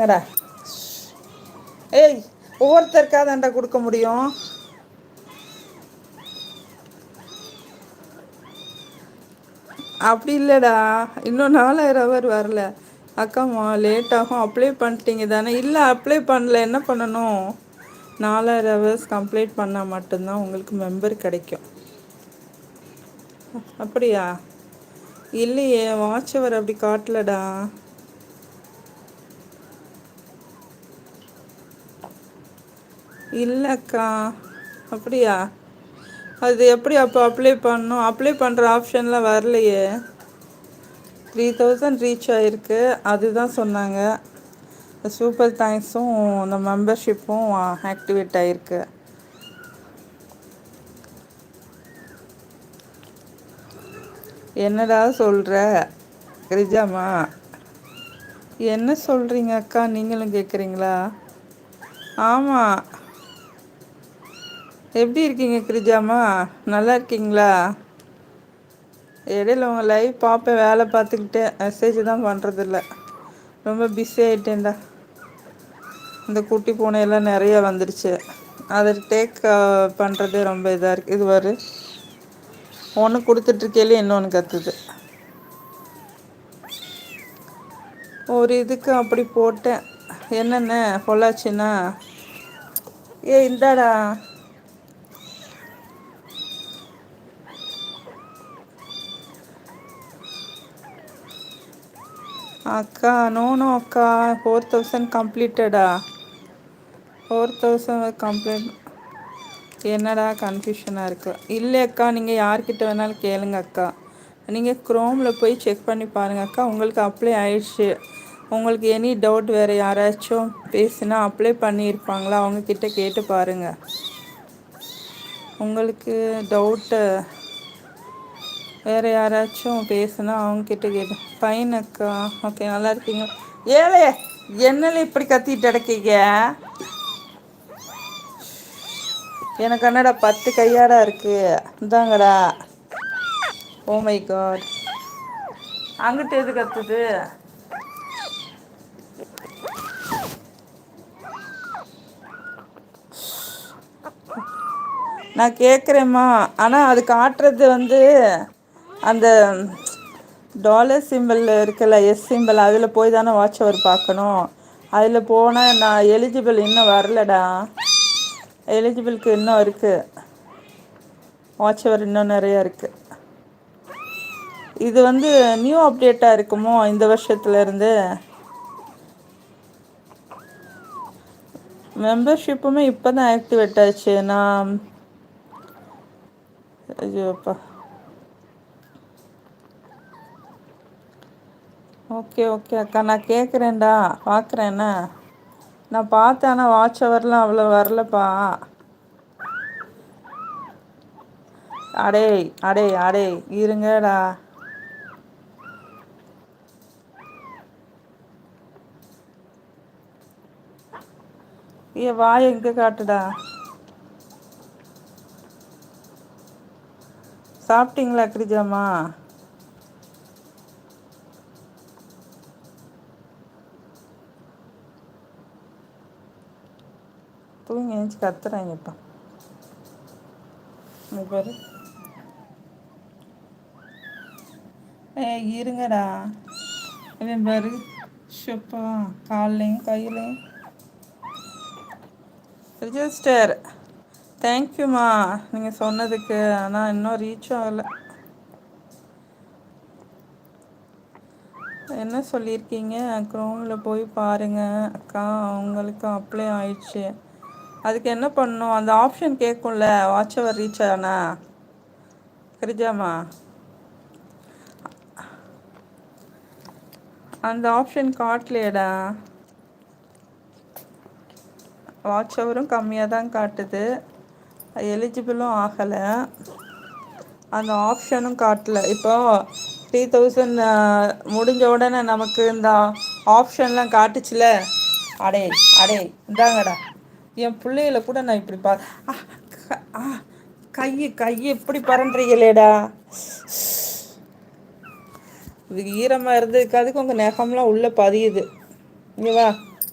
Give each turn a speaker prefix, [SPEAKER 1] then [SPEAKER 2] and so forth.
[SPEAKER 1] இந்தாங்கடா. ஏய், ஒவ்வொருத்தருக்காக தாண்டா கொடுக்க முடியும். அப்படி இல்லைடா, இன்னும் 4000 வரல. அக்காம்மா லேட் ஆகும். அப்ளை பண்ணிட்டீங்க தானே? இல்லை, அப்ளை பண்ணல. என்ன பண்ணணும்? 4000 கம்ப்ளீட் பண்ணால் மட்டும்தான் உங்களுக்கு மெம்பர் கிடைக்கும். அப்படியா? இல்லையே, வாட்ச் அவர் அப்படி காட்டலடா. இல்லைக்கா. அப்படியா? அது எப்படி அப்போ அப்ளை பண்ணணும்? அப்ளை பண்ணுற ஆப்ஷன்லாம் வரலையே. 3000 ரீச் ஆகிருக்கு, அதுதான் சொன்னாங்க. சூப்பர் தேங்க்ஸும் இந்த மெம்பர்ஷிப்பும் ஆக்டிவேட் ஆகிருக்கு. என்னடா சொல்கிற கிரிஜாமா? என்ன சொல்கிறீங்க அக்கா? நீங்களும் கேட்குறீங்களா? ஆமாம். எப்படி இருக்கீங்க கிரிஜாமா? நல்லா இருக்கீங்களா? இடையில உங்கள் லைவ் பார்ப்பேன், வேலை பார்த்துக்கிட்டே. மெசேஜ் தான் பண்ணுறதில்ல, ரொம்ப பிஸி ஆகிட்டேன்டா. இந்த குட்டி பூனையெல்லாம் நிறைய வந்துடுச்சு. அதை டேக் பண்ணுறதே ரொம்ப இதாக இருக்குது. இது வரு ஒன்று கொடுத்துட்ருக்கேலே இன்னொன்று கற்றுது. ஒரு இதுக்கு அப்படி போட்டேன். என்னென்ன பொள்ளாச்சின்னா? இந்தாடா. அக்கா நோ அக்கா, 4000 கம்ப்ளீட்டடா. 4000 கம்ப்ளீட். என்னடா கன்ஃபியூஷனாக இருக்குது? இல்லை அக்கா, நீங்கள் யார்கிட்ட வேணாலும் கேளுங்க அக்கா. நீங்கள் க்ரோமில் போய் செக் பண்ணி பாருங்கள் அக்கா. உங்களுக்கு அப்ளை ஆயிடுச்சு. உங்களுக்கு எனி டவுட் வேறு யாராச்சும் பேசினா அப்ளை பண்ணியிருப்பாங்களா, அவங்கக்கிட்ட கேட்டு பாருங்கள். உங்களுக்கு டவுட்டு வேறு யாராச்சும் பேசுனா அவங்கக்கிட்ட கேட்டு. ஃபைன் அக்கா. ஓகே, நல்லா இருக்கீங்க? ஏழே, என்னல இப்படி கத்திட்டு அடக்கீங்க? எனக்கு என்னடா 10 கையாடா இருக்கு. இந்தாங்கடா. Oh my God. அங்கிட்டு எது கத்துது? நான் கேட்குறேம்மா, ஆனால் அது காட்டுறது அந்த டாலர் சிம்பிள் இருக்குல்ல, எஸ் சிம்பிள், அதில் போய் தானே வாட்ச் அவர் பார்க்கணும். அதில் போனால் நான் எலிஜிபிள் இன்னும் வரலடா. எலிஜிபிளுக்கு இன்னும் இருக்குது. வாட்ச் அவர் இன்னும் நிறையா இருக்குது. இது நியூ அப்டேட்டாக இருக்குமோ இந்த வருஷத்துலேருந்து? மெம்பர்ஷிப்புமே இப்போ தான் ஆக்டிவேட் ஆச்சு. நான் ஐயோப்பா. ஓகே அக்கா, நான் கேட்குறேன்டா, பார்க்குறேண்ணா. நான் பார்த்தேன், ஆனால் வாட்ச் ஹவர்லாம் அவ்வளோ வரலப்பா. அடே இருங்கடா. வாய் எங்கே காட்டுடா. சாப்பிட்டீங்களா கிரிஜாமா? தூங்கி எழுந்துச்சி கத்துறாங்கப்பா. பாரு. இருங்கடா. இவன் பாரு, ஷப்பா, கால்லையும் கையிலையும் ரிஜிஸ்டர். தேங்க்யூம்மா நீங்கள் சொன்னதுக்கு. ஆனால் இன்னும் ரீச் ஆகலை. என்ன சொல்லியிருக்கீங்க? க்ரோமில் போய் பாருங்கள் அக்கா, அவங்களுக்கு அப்ளை ஆயிடுச்சு. அதுக்கு என்ன பண்ணணும்? அந்த ஆப்ஷன் கேட்கும்ல, வாட்ச் அவர் ரீச் ஆனா. கிரிஜாமா, அந்த ஆப்ஷன் காட்டலையடா. வாட்ச் அவரும் கம்மியாக தான் காட்டுது, எலிஜிபிளும் ஆகலை, அந்த ஆப்ஷனும் காட்டலை. இப்போ 3000 முடிஞ்ச உடனே நமக்கு இந்த ஆப்ஷன்லாம் காட்டுச்சுல. அடே இந்தாங்கடா. என் பிள்ளைகளை கூட நான் இப்படி கை இப்படி பரண்டுறீங்களேடா. இது ஈரமாக இருந்ததுக்கு அதுக்கு உங்கள் நெகம்லாம் உள்ளே பதியுது. இங்கே வா.